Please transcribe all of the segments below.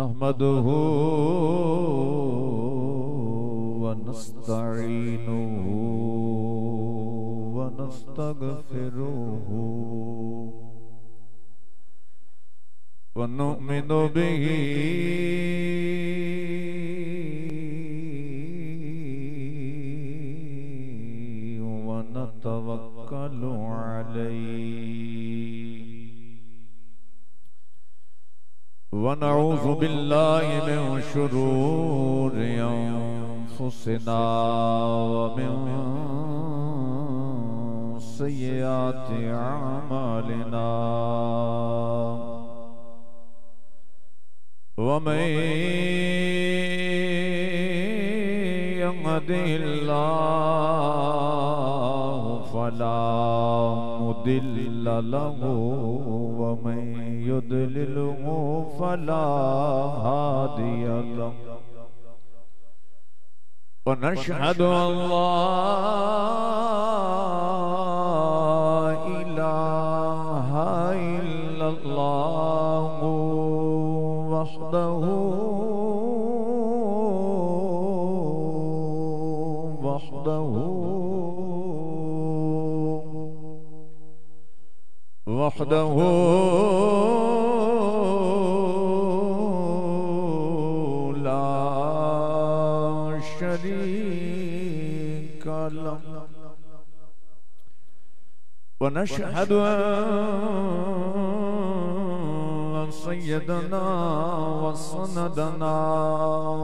नहमदुहु व नस्तईनुहु व नस्तगफिरुहु व नुमिनु बिही व नतवक्कलु अलैहि व नऊज़ु बिल्लाहि मिन शुरूरि अंफुसिना व मिन सय्यिआति अमालिना व मन यहदिहिल्लाहु फला मुदिल्ल लहु व मन युद्लिलहु फला हादिय लहु व नशहदु अल्ला इलाहा इल्लल्लाहु वहदहु वहदहु ला शरीक लहु व नशहदु सय्यदना व सनदना व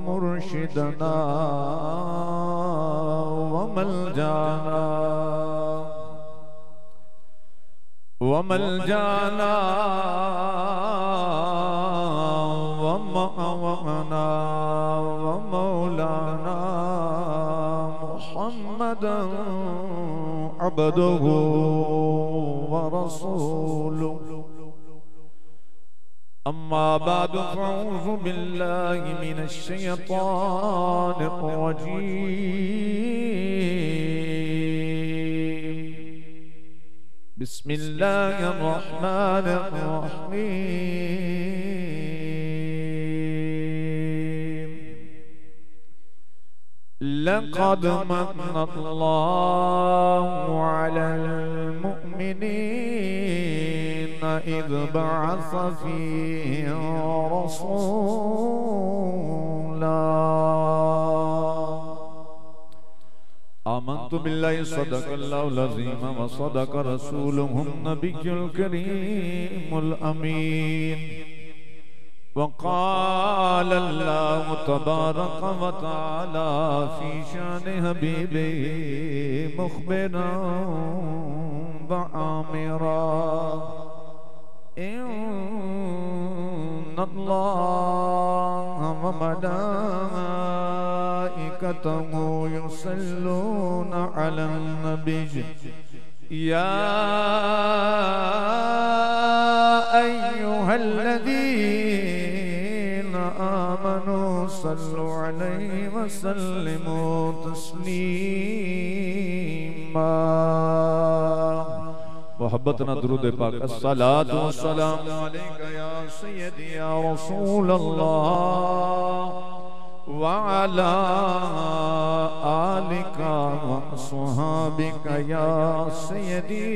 मुर्शिदना व मलजाना व मअवाना व मौलाना मुहम्मदन अब्दुहु व रसूलुहु अम्मा बाद फ़अऊज़ु बिल्लाहि मिनश शैतानिर रजीम बिस्मिल्लाहिर रहमानिर रहीम लक़द मन्नल्लाहु अलल मुअमिनीन इज़ बअस फ़ीहिम रसूला आमन्तु बिल्लाहि सदक़ल्लाहुल अज़ीम व सदक़ रसूलुहुन नबियुल करीमुल अमीन व क़ाल अल्लाहु तबारक व तआला फ़ी शानि हबीबिही मुख़बिरन व आमिरा इन्नल्लाह व मलाइकतहु युसल्लूना अलन नबी या अय्युहल्लज़ीना आमनू सल्लु अलैहि व सल्लिमू तस्लीमा मोहब्बत ना दुरूद पाक अस्सलातु वस्सलामु अलैका या सय्यदी या रसूलल्लाह व अला आलिका व अस्हाबिका या सय्यदी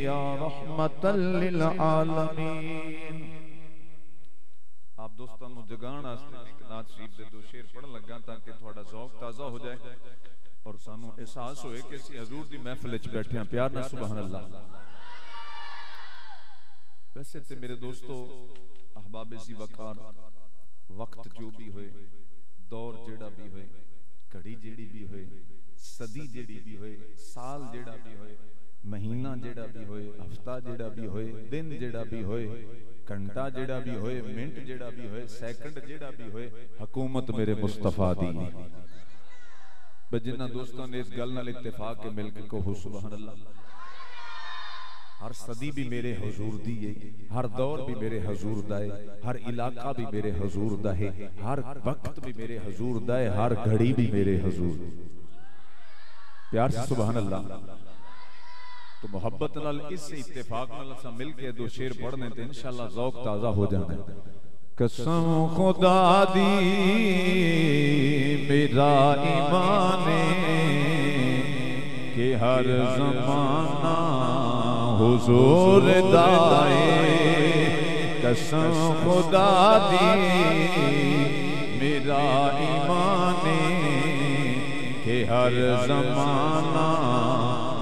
या रहमतल लिल आलमीन। आप दोस्तों नु जगाण वास्ते नात शरीफ दे दो शेर पढ़न लगा ताकि थोड़ा ज़ौक़ ताज़ा हो जाए और सानू एहसास होए कि असी हजूर दी महफिल च बैठे हैं। प्यार ना सुभान अल्लाह। वैसे ते मेरे दोस्तों अहबाब ज़ी वकार वक्त जो भी होए दौर जेड़ा भी होए घड़ी जेड़ी भी होए सदी जेड़ी भी होए साल जेड़ा भी होए महीना जेड़ा भी होए हफ्ता जेड़ा भी होए दिन जेड़ा भी होए घंटा जेड़ा भी होए मिनट जेड़ा भी होए सैकंड जेड़ा भी होए हुकूमत मेरे मुस्तफा दी। जिन्ना दोस्तों ने इस गल नाल इत्तेफाक के मिलके कहो सुभान अल्लाह। हर सदी भी मेरे हुजूर दी है, हर दौर भी मेरे हुजूर दा है, हर इलाका भी मेरे हुजूर दा है, हर वक्त भी मेरे हुजूर दा है, हर घड़ी भी मेरे हुजूर। प्यार से सुभान अल्लाह। तो मोहब्बत नाल इस इत्तेफाक नाल असां मिल के दो शेर पढ़ने ते इंशाअल्लाह ज़ौक ताज़ा हो जाना है। कसम खुदा दी मेरा ईमान के हर ज़माना हुजूर दाए। कसम खुदा दी मेरा ईमान के हर ज़माना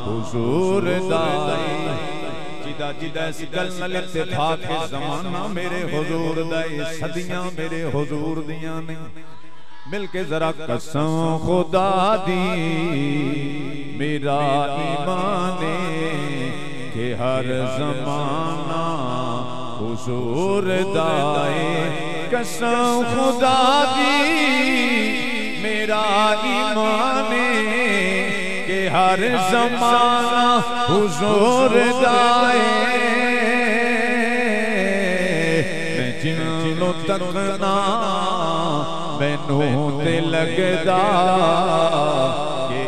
हुजूर दाए। जिदा जिदा इस गल नाल इत्तेफाक है ज़माना मेरे हुजूर दाए, सदियां मेरे हुजूर दियां ने। मिल के जरा कसम खुदा दी मेरा ईमान के हर ज़माना हुजूर दाए। कसम खुदा दी मेरा ईमान के हर ज़माना हुजूर दाए। मैं जिन्नों तकना मैनू ते लगदा के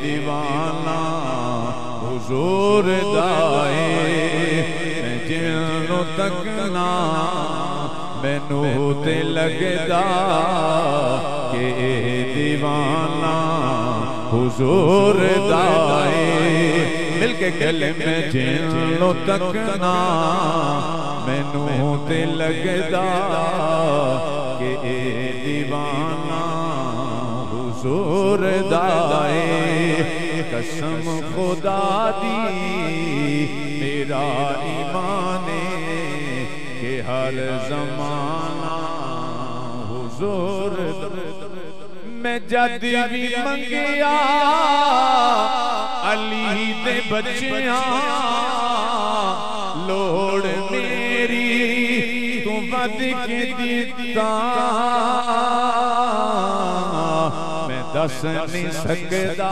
दीवाना हुजूर दाए। मैं जिन्नों तकना मैनू ते लगदा के दीवाना हुजूर दाए। मिलके गले में जिन्नों तकना मैनू ते लगदा के दीवाना हुजूर दाए। कसम खुदा दी मेरा ईमान के हर ज़माना हुजूर। मैं जद भी मंगिया अली दे बच्चियां लोड़ मेरी तू वध के दिता। मैं दस नहीं सकदा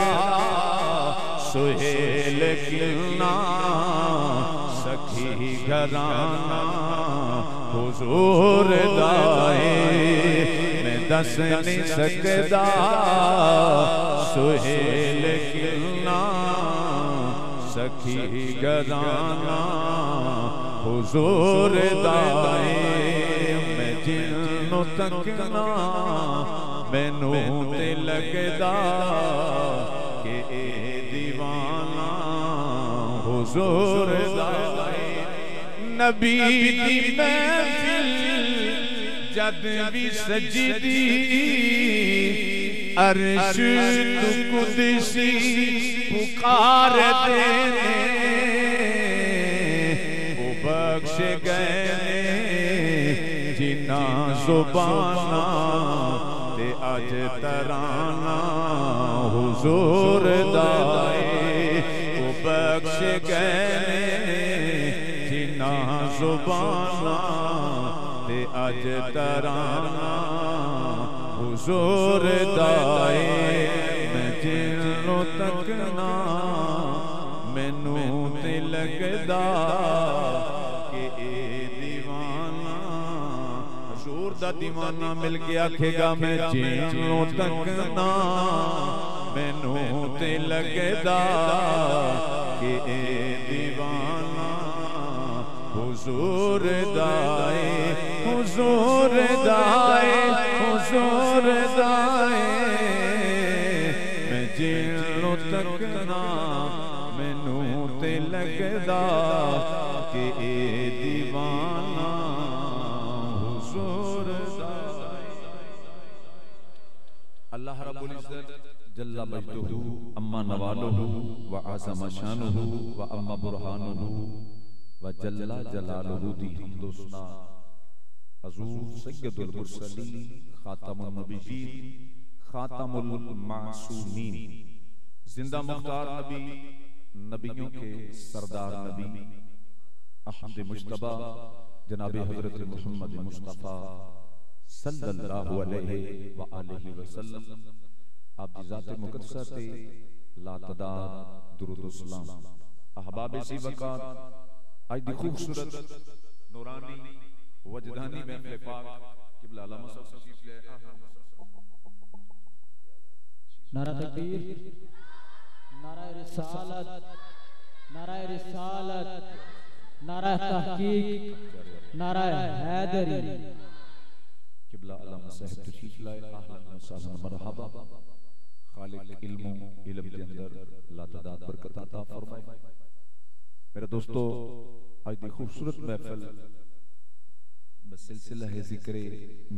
सुहेल किन्ना सखी घराना हुजूर दाए। मैं दस नहीं सकदा सुहेल किन्ना सखी घराना हुजूर दाए। मैं जिन्नों तकना मैनू ते लगदा के दीवाना हुजूर दाए। नबी दी महफिल जद भी सजदी अर्श तू कुदसी पुकार दे। वो बख्श गए जिन्ना ज़ुबाना ते अज तराना हुजूर दाए। वो बख्श गए जिन्ना ज़ुबाना ते अज तराना हुजूर दाए। मैं जिन्नों तकना मैनू ते लगदा के दीवाना हुजूर दा दीवाना। मिल के आखेगा मैं जिन्नों तकना मैनू ते लगदा के दीवाना हुजूर दाए। हुजूर दाए हुजूर दाए। मैं जिन्नों तकना मैनू ते लगदा के दीवाना हुजूर दाए। अल्लाह रब्बुल इज्जत जल्ला मजदुहु अम्मा नवालुहु व आज़म शानुहु व अम्मा बुरहानुहु व जल्ला जलालुहु दी हमदोसना हज़ूर सय्यदुल मुरसलीन खातमुन नबिय्यीन खातमुल मासूमीन जिंदा मुख्तार नबी नबियों के सरदार नबी अहमद मुज्तबा जनाब हजरत मोहम्मद मुस्तफ़ा सल्लल्लाहु अलैहि व आलिहि वसल्लम आप दी ज़ात मुक़द्दसा ते लातदाद दुरूद व सलाम। अहबाब सी वक़ार आज दी खूबसूरत नूरानी वजदानी महफिल पाक किबला अल्लाह मसअद तशरीफ ले। नारा तकबीर, नारा रिसालत, नाराए रिसालत, नाराए तहकीक, नाराए हैदरी। किबला अलम साहब तशरीफ लाए, अहलन व सहलन मरहबा। खालिक इल्म के अंदर लातदाद बरकत अता फरमाए। मेरे दोस्तों, आज की खूबसूरत महफिल बसिलसिला है जिक्र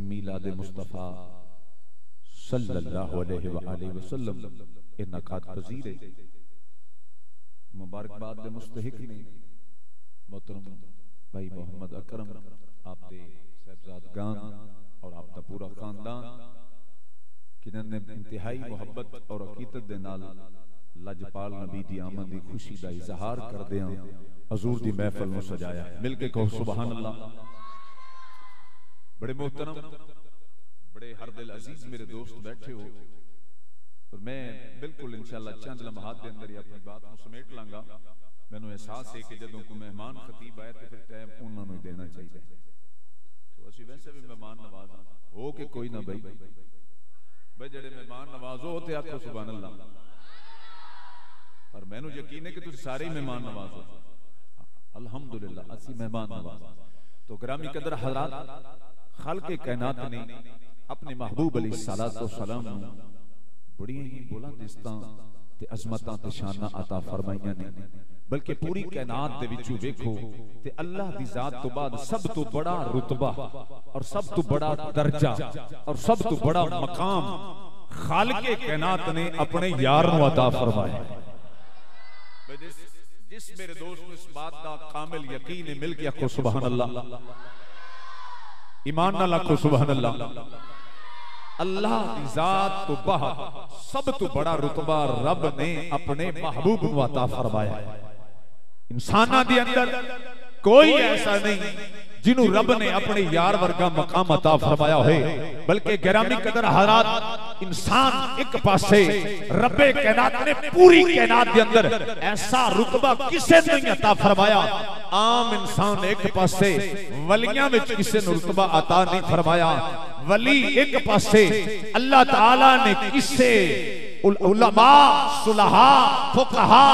मीलाद मुस्तफ़ा सल्लल्लाहु अलैहि वसल्लम इनकाद पजीर है। मुबारकबाद दे मुस्तहिक ने मोहतरम भाई मोहम्मद अकरम, आप दे साहबजादगान और आप दा पूरा खानदान किन्ने इंतहाई मोहब्बत और अकीदत दे नाल लजपाल नबी दी आमद दी खुशी दा इजहार करदे हां हजूर दी महफिल नु सजाया। मिल के कहो सुभान अल्लाह। बड़े मोहतरम, बड़े हर दिल अजीज मेरे दोस्त बैठे हो, और मैं बिल्कुल इंशाअल्लाह चंद लम्हात के अंदर ही अपनी बात को समेट लांगा। मैनू एहसास है कि जदों कोई मेहमान खतीब आए तो फिर टाइम उन्होंने ही देना चाहिए। तो असि वैसे भी मेहमान नवाज हो के कोई ना भाई जेडे मेहमान नवाज हो ते आखो सुभान अल्लाह। पर मैनू यकीन है कि तुम सारे ही मेहमान नवाज हो। अल्हम्दुलिल्लाह असि मेहमान नवाज। तो ग्रामी कदर हजरात, खालिक़े कायनात ने अपने महबूब अलैहिस्सलातु वस्सलाम नू बड़ी ही बुलंदिस्तां ते अज़मतां ते शानां अता फरमाइयां ने। बल्कि पूरी कायनात दे विचों वेखो ते अल्लाह दी जात तो बाद सब तो बड़ा रुतबा और सब तो बड़ा दर्जा और सब तो बड़ा मकाम खालिक़े कायनात ने अपने यार नू अता फरमाया। जिस मेरे दोस्त को इस बात का कामिल यकीन है, मिल के आखो सुभान अल्लाह, ईमान नाल आखो सुभान अल्लाह। अल्लाह दी जात तो बाहर सब तो बड़ा रुतबा रब ने अपने महबूब नू अता फरमाया। इंसाना दे अंदर कोई ऐसा नहीं जिन्हों रब ने अपने यार वर्गा मकाम अता फरमाया होए। बल्कि गिरामी कदर हजरात, इंसान एक पासे, रब्बे कायनात ने पूरी कायनात के अंदर ऐसा रुतबा किसे नहीं अता फरमाया। आम इंसान एक पासे, वलियां विच किसे नूं रुतबा अता नहीं फरमाया। वली एक पासे, अल्लाह ताला ने किसे उलमा, सुलहा, फुकहा,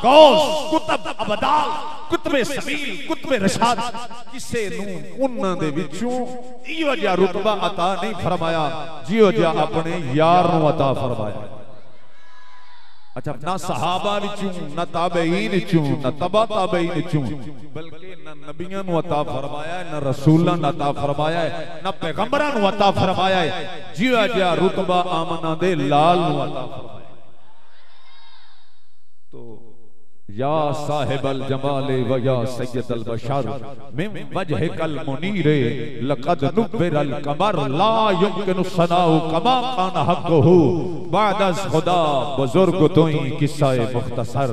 गौस, कुतब, अबदाल, कुतबे सबील, कुतबे रशाद किसे नूं उन्हां दे विचों इहो जिहा रुतबा अता नहीं फरमाया जिहो जिहा अपने यार नूं अता फरमाया। अच्छा, ना सहाबा विचों, ना ताबईन विचों, ना तबा ताबईन विचों, बल्कि ना नबियां नूं अता फरमाया, ना रसूलां नूं अता फरमाया, ना पैगंबरां नूं अता फरमाया जिहा जिहा रुतबा आमना दे लाल नूं अता फरमाया। तो या साहिबल जमाले व या सय्यदल बशर मिन वजहिकल मुनीरे लक़द नुव्विरल कमर ला युमकिनु सनाउ कमा कान हक़्क़ुहु बादस खुदा बुजुर्ग तोई किस्सा-ए मुख्तसर।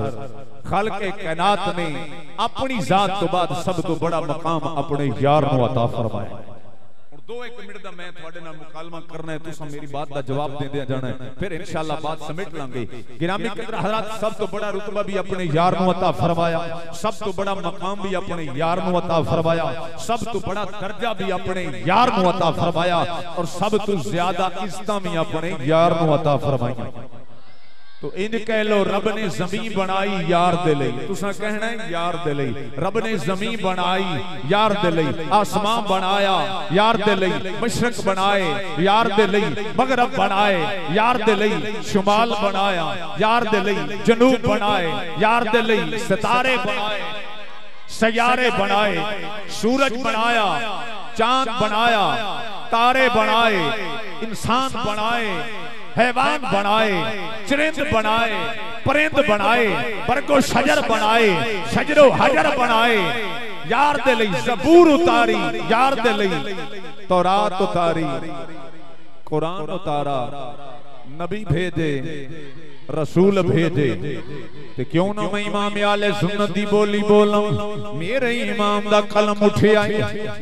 खालिक़े कायनात ने अपनी जात तो बाद सब तो बड़ा मकाम अपने यार नू अता फरमाया। दो एक मिनट दा मैं थोड़े नाल मुकालमा करना है, तुसां मेरी बात दा जवाब देंदे जाना है, फिर इंशाअल्लाह बात समेट लांगे। गिरामी कदर हजरात, सब तो बड़ा रुतबा भी अपने यार नू अता फरमाया, सब तो बड़ा मकाम भी अपने यार नू अता फरमाया, सब तो बड़ा दर्जा भी अपने यार नू अता फरमाया, और सब तो ज्यादा इज्जतां भी अपने यार नू अता फरमाइयां। तो इन कह लो, रब ने जमीन बनाई यार दे लई। तुसां कहना है यार दे लई। रब ने जमीन बनाई यार दे लई, आसमान बनाया यार दे लई, मशरक बनाए यार दे लई, मगरब बनाए यार दे लई, शुमाल बनाया यार दे लई, जनूब बनाए यार दे लई, सितारे बनाए, सयारे बनाए, सूरज बनाया, चांद बनाया, तारे बनाए, इंसान बनाए, हैवान बनाए, चरिंद बनाए, परिंद बनाए, बरगो शजर बनाए, शजरो हजर बनाए यार दे लई, ज़बूर उतारी यार दे लई, तौरात उतारी, कुरान उतारा, नबी भेजे, रसूल भेजे। ते क्यों ना मैं इमाम आले सुन्नत दी बोली बोलां। मेरे इमाम दा कलम उठिया,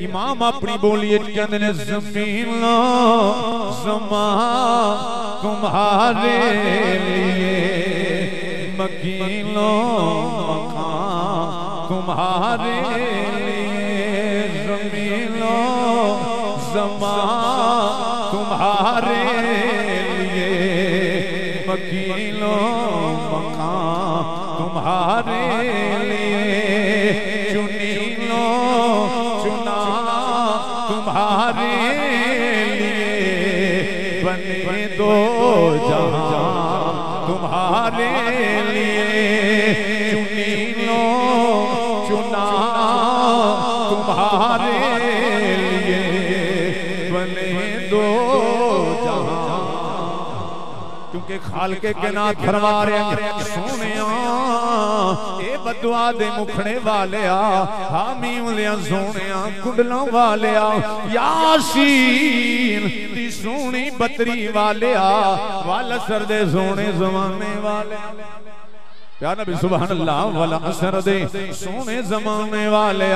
इमाम अपनी बोली कहंदे ने, ज़मीन ज़मा तुम्हारे लिए, मकीनो मकान तुम्हारे लिए, ज़मीनो ज़मा तुम्हारे लिए, मकीनो मकान तुम्हारे लिए, चुनी लो चुना तुम्हारे लिए, बने दो जहां तुम्हारे लिए, चुनी लो चुना तुम्हारे लिए, बने दो जहां। क्योंकि खाल के नाथ फरमा रहे सोने ए बदुआ दे मुखड़े वाले हामी उलिया सोने कुंडलों वाले यासीन दी सोनी बतरी वाले वाल सर दे सोने जमाने वाले प्यार नबी सुभान अल्लाह। वाला असर दे सोने जमाने वाले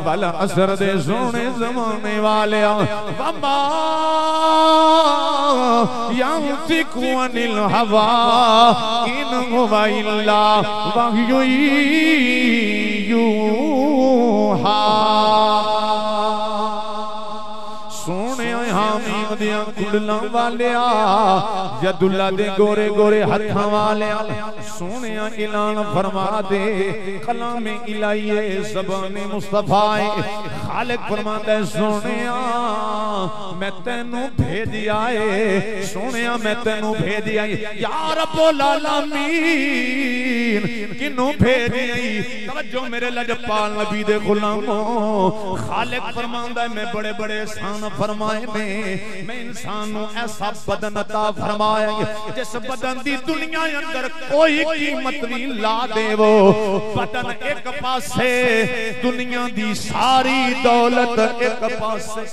वाला असर दे सोने जमाने वाले वमा यंतिकु अनिल हवा इन हुवा इल्ला वह्यु यूहा। सोने हामी दिया कुंडलां वाले यदुल्ला दे गोरे गोरे हत्थां वाले सोने ऐलान फरमा दे कलामे इलाहिए ज़बाने मुस्तफाए खालिक फरमांदा है सोने मैं तेनू भेजिया है, सोने मैं तेनू भेजिया या रब्बुल आलमीन किनू भेजिया। तवज्जो मेरे लजपाल नबी दे गुलामों, खालिक फरमांदा है मैं बड़े बड़े एहसान फरमाए ने, मैं इंसान नू ऐसा बदन अता फरमाया जिस बदन दी दुनिया अंदर कोई कीमत नहीं ला देवो। बदन एक पासे दुनिया दी सारी दौलत एक पासे।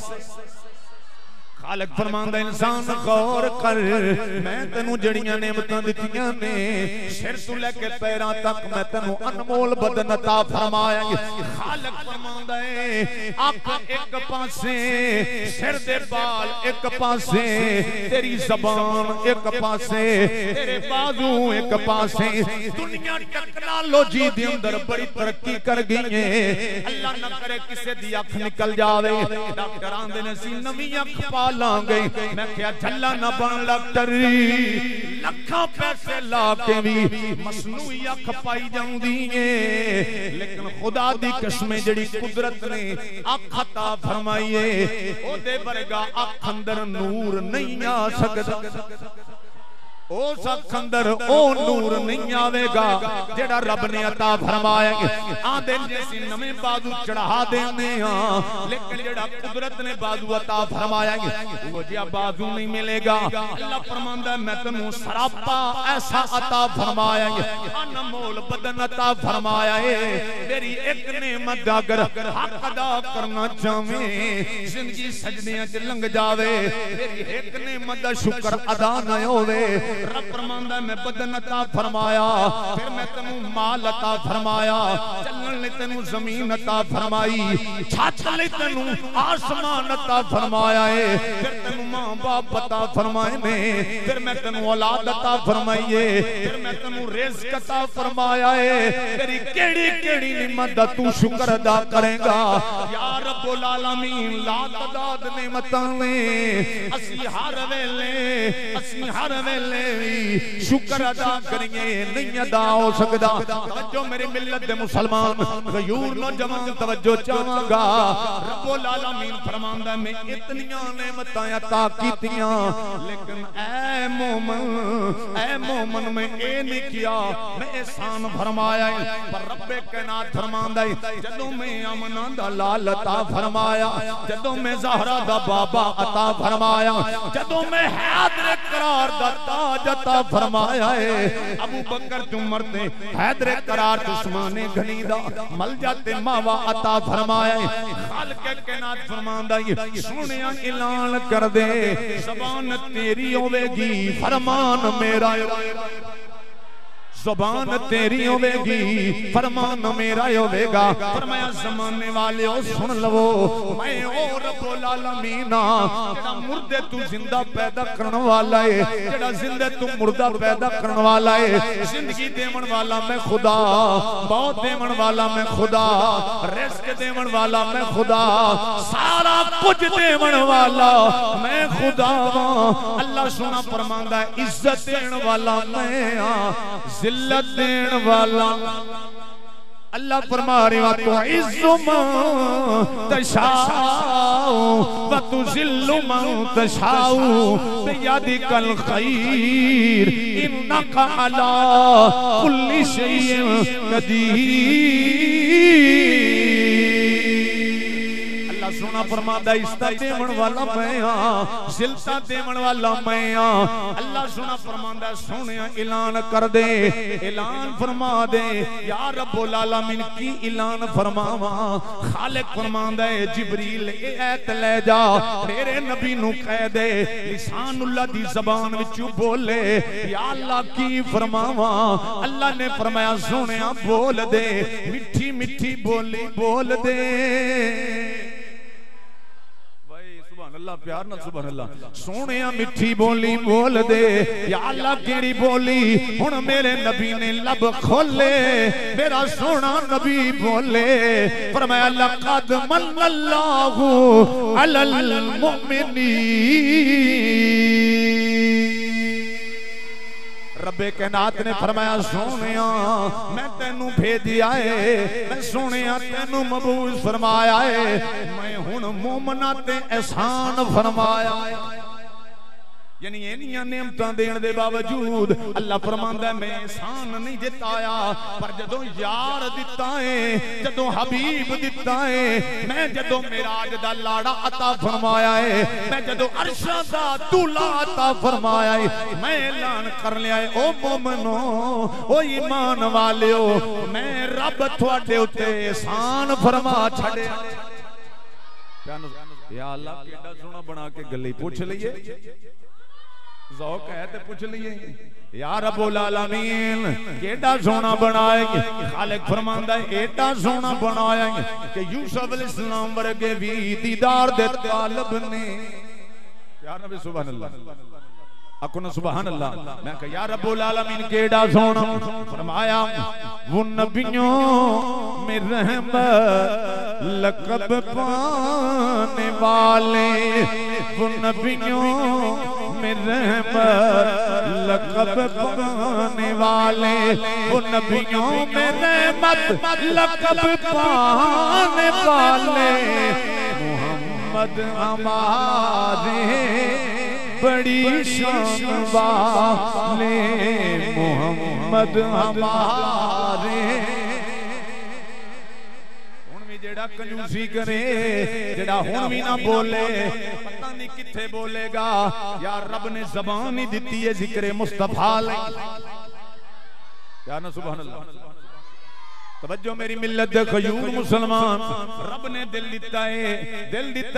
खालिक फरमांदा इंसान गौर कर मैं तेनू जड़ियां नेमतां दित्तियां ने सिर तू लेके पैरां तक मैं तेनू अनमोल बदन अता फरमाया। खालिक फरमांदा है अख एक पासे सिर दे बाल एक पासे तेरी ज़बान एक पासे तेरे बाजू एक पासे। दुनिया टेक्नोलॉजी दे अंदर बड़ी तरक्की कर गई है, अल्लाह ना करे किसी दी अख निकल जावे डॉक्टर आंदे ने सी नवी अख पा गई। मैं क्या झल्ला न बन डॉक्टर लखा पैसे ला के भी मसनूई अख पाई जाती है, लेकिन खुदा दी कसम जड़ी कुदरत ने अख अता फरमाई है ओदे वर्गा अख अंदर नूर नहीं आ सकदा। उस अख अंदर ओ नूर नहीं आवेगा जेड़ा रब ने अता फरमाया। आंदे जैसी नवे बाजू चढ़ा देने लेकिन जेड़ा कुदरत ने बाजू अता फरमाया वो जिया बाजू नहीं मिलेगा। अल्लाह फरमांदा मैं तन्नू सरापा ऐसा अता फरमाया, अनमोल बदन अता फरमाया है। मेरी एक नेमत अगर हक अदा करना चाहे जिंदगी सजदियां च लंघ जावे, मेरी एक नेमत दा शुक्र अदा न होवे। रब फरमांदा मैं बदन अता फरमाया, फिर मैं तेनू माल अता फरमाया, चलने ले तेनू जमीन अता फरमाई, छत ले तेनू आसमान अता फरमाया है, फिर तेनू मां बाप अता फरमाए ने, फिर मैं तेनू औलाद अता फरमाई है, फिर मैं तेनू रिज़्क अता फरमाया है। तेरी केड़ी-केड़ी निमत दा तू शुक्र अदा करेगा या रब्बुल आलमीन। ला तदाद नेमतां ने असी हर वेले शुक्र अदा करिए नहीं अदा हो सकता। तवज्जो मेरी मिल्लत दे मुसलमान गयूर नौजवान तवज्जो चाहांगा। रब्बुल आलमीन फरमांदा मैं इतनियां नेमतां अता कीतियां लेकिन ऐ मोमन मैं ए नहीं किया मैं एहसान फरमाया पर रब्बे कायनात फरमांदा जदों मैं अमना दा लाल अता फरमाया, जदों मैं ज़हरा दा बाबा अता फरमाया, जदों मैं हैदर करार दा ताज अता फरमाया है। अबू बकर उमर ने हैदर करार उस्माने गनी दा मलजा ते मावा अता फरमाया है। खालिक कायनात फरमांदा सोनिया ऐलान कर दे ज़बान तेरी होवेगी फरमान मेरा, ज़बान तेरी होवेगी फरमान मेरा होवेगा। फरमाया ज़माने वाले ओ सुन लवो मैं ओ रब्बुल आलमीन जेड़ा मुर्दे तू जिंदा पैदा करने वाला है, जेड़ा जिंदे तू मुर्दा पैदा करने वाला है, जिंदगी देवन वाला मैं खुदा, मौत देवन वाला मैं खुदा, रिज़्क देवन वाला मैं खुदा, सारा कुछ देवन वाला मैं खुदा वां। अल्लाह सोना फरमांदा है इज्जत देन वाला मैं हां, जिल्लत देन वाला अल्लाह फरमा रहे वा तो इज्जु मन तशाउ व तुजिल्लु मन तशाउ बियदिकल खैर इन्नका अला कुल्ली शैइन कदीर। सोना फरमांदा इज्जत देवन वाला मैं हां, जिल्लत देवन वाला मैं हां। अल्लाह सोना फरमांदा सोनिया ऐलान कर दे, ऐलान फरमा दे या रब्बुल आलमीन की ऐलान फरमावा। खालिक फरमांदा है जिब्रील ए ऐत ले जा मेरे नबी नु कह दे लिसानुल्लाह दी ज़बान विचों बोले या अल्लाह की फरमावा। अल्लाह ने फरमाया सोनिया बोल दे, मिठी मिठी बोली बोल दे। अल्लाह प्यार ना सुभान अल्लाह सोने मिठी बोली बोल दे या अल्लाह केड़ी बोली। हुन मेरे नबी ने लब खोले, मेरा सोना नबी बोले फरमाया लक़द मन्नल्लाहु अलल मुमिनीन। रब्बे कायनात ने फरमाया सोनिया मैं तेनू भेजिया है, मैं सोनिया तेनू मबूस फरमाया है, मैं हुन मोमना ते एहसान फरमाया। यानी इन्नियां नेमतां देण दे बावजूद अल्लाह फरमांदा मैं एहसान नहीं जताया, पर जदों यार दिता है, जदों हबीब दिता है, मैं जदों मेराज दा लाड़ा अता फरमाया है, मैं जदों अर्शा दा दूल्हा अता फरमाया है, मैं ऐलान कर लिया है ओ मोमनो ओ ईमान वालियो मैं रब तुहाडे उत्ते एहसान फरमा छड़िया। या अल्लाह केड़ा सोना बना के गल्ली पूछ लईए, ज़ौक है तो पूछ लिए या रब्बुल आलमीन केड़ा सोना बनाएंगे। खालिक फरमांदा है एड़ा सोना बनाएंगे कि यूसुफ अलैहिस्सलाम वर्गे भी दीदार दे तालब ने। या नबी सुभान अल्लाह अकुन सुभान अल्लाह। मैं कहा या रब्बुल आलमीन केड़ा सोना फरमाया वो नबियों में रहमत लक़ब पाने वाले, वो नबियों में रहमत लक़ब पाने वाले, वो नबियों में रहमत लक़ब पाने वाले मोहम्मद हमारे बड़ी शान वाले, मोहम्मद हमारे। हुन भी जेड़ा कंजूसी करे, जेड़ा हुन भी ना बोले पता नहीं किथे बोलेगा। यार रब ने ज़बान ही दी है जिक्र मुस्तफा लई। या ना सुभान अल्लाह। तवज्जो मेरी मिल्लत दे खयूर मुसलमान, रब ने दिल दिता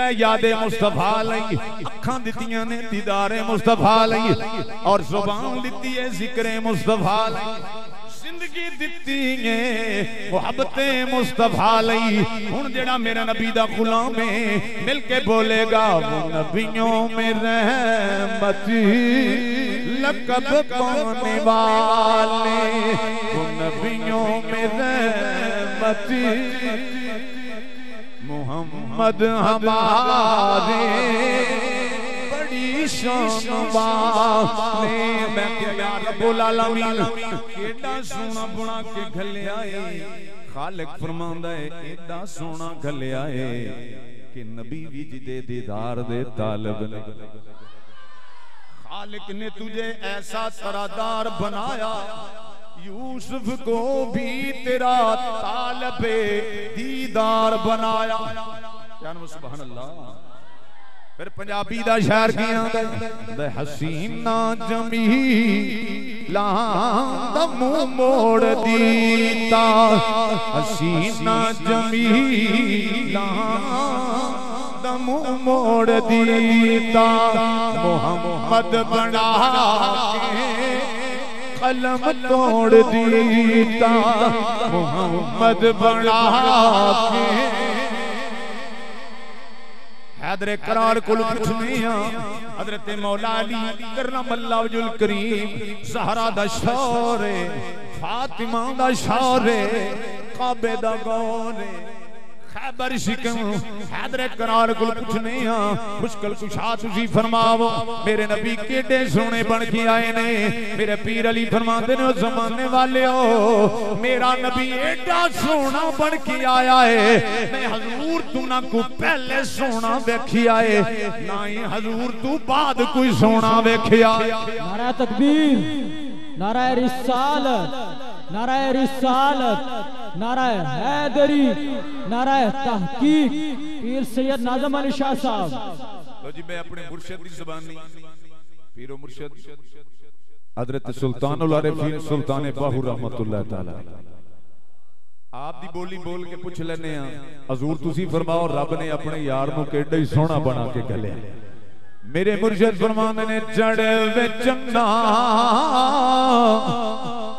है याद मुस्तफा लई, अखां दित्तियां ने दीदार मुस्तफा लई, और जुबान दित्ती है जिक्र मुस्तफा लई, जिंदगी दित्ती है मोहब्बत मुस्तफा लई। हुन जेड़ा मेरा नबी दा गुलाम है मिल के बोलेगा वो नबियों में रहमत लक़ब पाने वाले, वो नबियों में रहमत मोहम्मद हमारे बड़ी शान वाले। मैं क्या रब्बुल आलमीन केड़ा सोना बना के घलिया है। खालिक फरमांदा है एड़ा सोना घलिया है कि नबी भी जिदे दीदार दे तालब ने। खालिक ने तुझे ऐसा सरादार बनाया, यूसुफ को भी तेरा तालबे दीदार बनाया। सुभान अल्लाह। फिर पंजाबी दा शायर किया दे हसीना जमीला दा मुंह मोड़ दीता, हसीना जमीला दा मुंह मोड़ दीता, मोहम्मद बना के कलम तोड़ दीता, मोहम्मद बना के। हैदरे करार कुल पूछनिया हजरत मौला अली करमल्लाहु वजहुल करीम ज़हरा दा शौरे, फातिमा दा शौरे, काबे दा गौरे, खैबर शिकम हैदर करार कुल पुछने हां मुश्किल कुशा तुसी फरमाओ मेरे नबी केडे सोने बन के आए ने मेरे पीर अली फरमाते ने जमाने वाले हो मेरा नबी एडा सोना बन के आया है मैं हजूर तू ना को पहले सोना वेखिया है ना ही हजूर तू बाद कोई सोना वेखिया। नारा तकबीर नारा रिसालत नारा रिसालत नारा हैदरी नारा तहकीक पीर सैयद नाज़म अली शाह साहब। लो जी मैं अपने मुर्शिद की ज़बानी पीरो मुर्शिद हज़रत सुल्तानुल आरिफीन सुल्तान बाहू रहमतुल्लाह तआला आप दी बोली बोल के पूछ लेने हजूर तुसी फरमाओ रब ने अपने यार नू केडा ही सोहना बना के गलिया। मेरे मुर्शिद फरमाने ने जड़ विच ना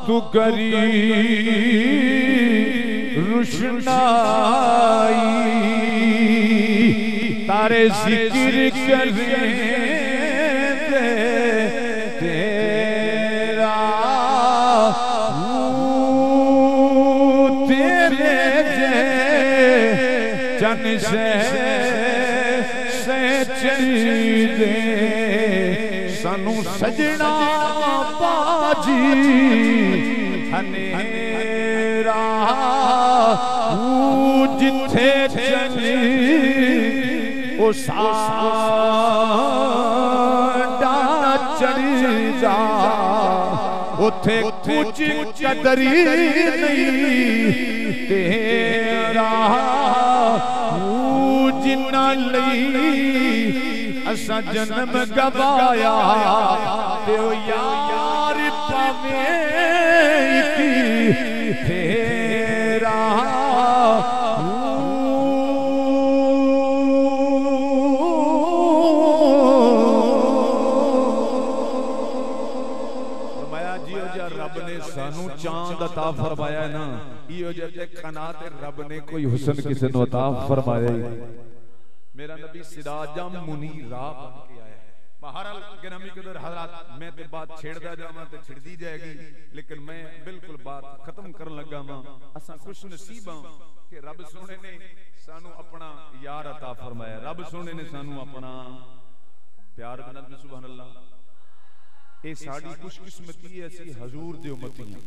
तू करी रुशनाई तारे जिक्र करे तेरा तेरे जन से दे सानू सजना बाजी हनेरा जिथे चली ओ साडा चढ़ी जा उथे कुछ कदरी नहीं तेरा जिन्ना लई असा जन्म गवाया ते ओ यार पावे तेरा फरमाया जियो जा रब ने सानू चांद अता फरमाया ना इहो जे खनात रब ने कोई हुस्न किसे नु अता फरमाया। मेरा नबी सिराजा मुनीरा बन के आया है। बहरहाल गिरामी कदर हजरात मैं ते बात छेड़दा जावां ते छिड़दी जाएगी लेकिन मैं बिल्कुल बात खत्म करन लगा वां। असां खुश नसीब हां कि रब सोने ने सानू अपना यार अता फरमाया रब सोने ने सानू अपना प्यार बनत में सुभान अल्लाह। ए साडी खुशकिस्मती है असी हजूर दे उम्मती हां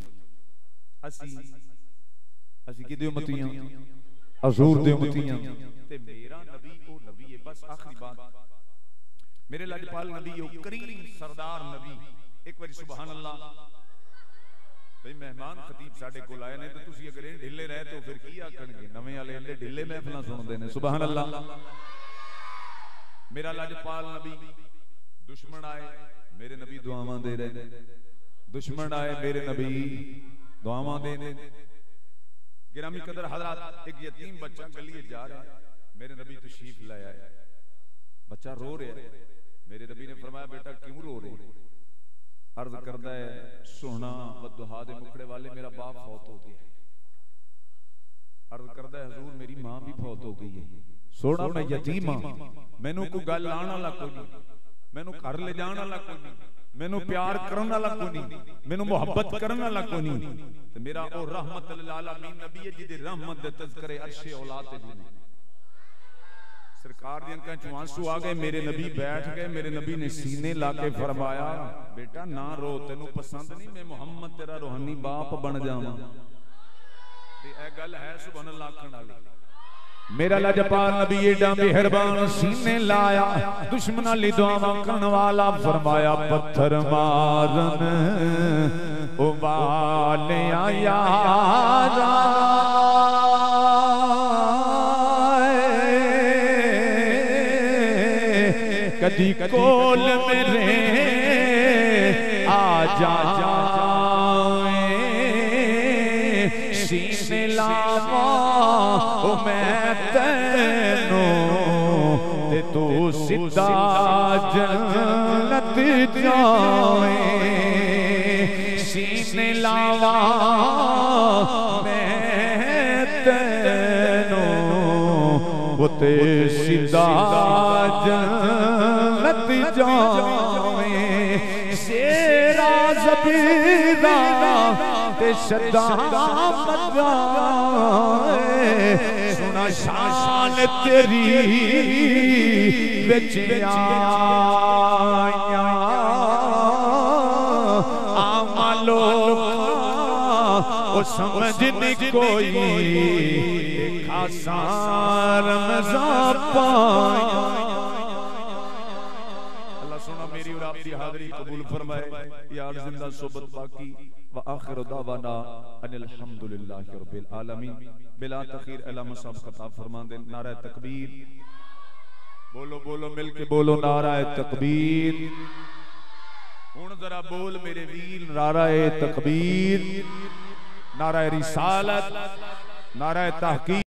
असी किदे उम्मती हां हजूर दे उम्मती हां ते मेरा नबी ओ नबी है। बस आखिरी बात मेरे लजपाल नबी ओ करीम सरदार नबी एक बार सुभान अल्लाह। भाई मेहमान खतीब साडे कोल आए ने ते तुसी अगर इन ढिले रहे तो फिर की आखणगे नवे वाले इंदे ढिले महफिलां सुनदे ने सुभान अल्लाह। मेरा लजपाल नबी दुश्मन आए मेरे नबी दुआवां दे रहे दुश्मन आए मेरे नबी दुआवां दे ने। गिरामी कदर हजरात एक यतीम बच्चा गली जा रहा है मेरे नबी तशरीफ लाया है बच्चा रो रहा है मेरे नबी ने फरमाया बेटा क्यों रो रहे अर्ज करता है सोना वदुहा दे मुखड़े वाले मेरा बाप फौत हो गया है। अर्ज करता है हुजूर मेरी मां भी फौत हो गई है सोना मैं यतीम हां मैनू कोई गल लाण वाला कोई नहीं मैनू घर ले जाण वाला कोई नहीं मैनू प्यार करन वाला कोई नहीं मैनू मोहब्बत करन वाला कोई नहीं ते मेरा ओ रहमत लिल आलमीन नबी है जिदे रहमत दे तज़किरे अर्शे औलाद ते दी सरकार दी अखां चों आंसू आ गए मेरे नबी बैठ गए मेरे नबी ने सीने लाके फरमाया बेटा ना रो तेनू पसंद नहीं मैं मोहम्मद तेरा रूहानी बाप बन जावां ते ए गल है सुभान अल्लाह आखण वाली। मेरा लजपाल नबी एडा मेहरबान सीने लाया दुश्मन ली दुआवां करन वाला फरमाया पत्थर मारन ओ वाले यारा कदी कोल मेरे आ जाए सीने लावा ओ मैं तेनू ते तू सीधा जन्नत जाए सीने लावा मैं तेनू ते सीधा जन्नत जाए शेरा ज़बीरा ते शदा मजाए सुना शान तेरी विच आया आमा लोका ओ समझ नहीं कोई खासा रमज़ान पाया। अल्लाह सुना मेरी और आपकी हाज़री कबूल फरमाए। यार जिंदा सोबत बाकी व आखिर दावाना अनिल हम्दुलिल्लाहि रब्बिल आलमीन। बिला तखीर अल्लाह सब खता फरमा दे। नारा तकबीर बोलो बोलो मिलके बोलो नारा तकबीर। हुण जरा बोल मेरे वीर नारा तकबीर, नारा रिसालत, नारा तहकीक।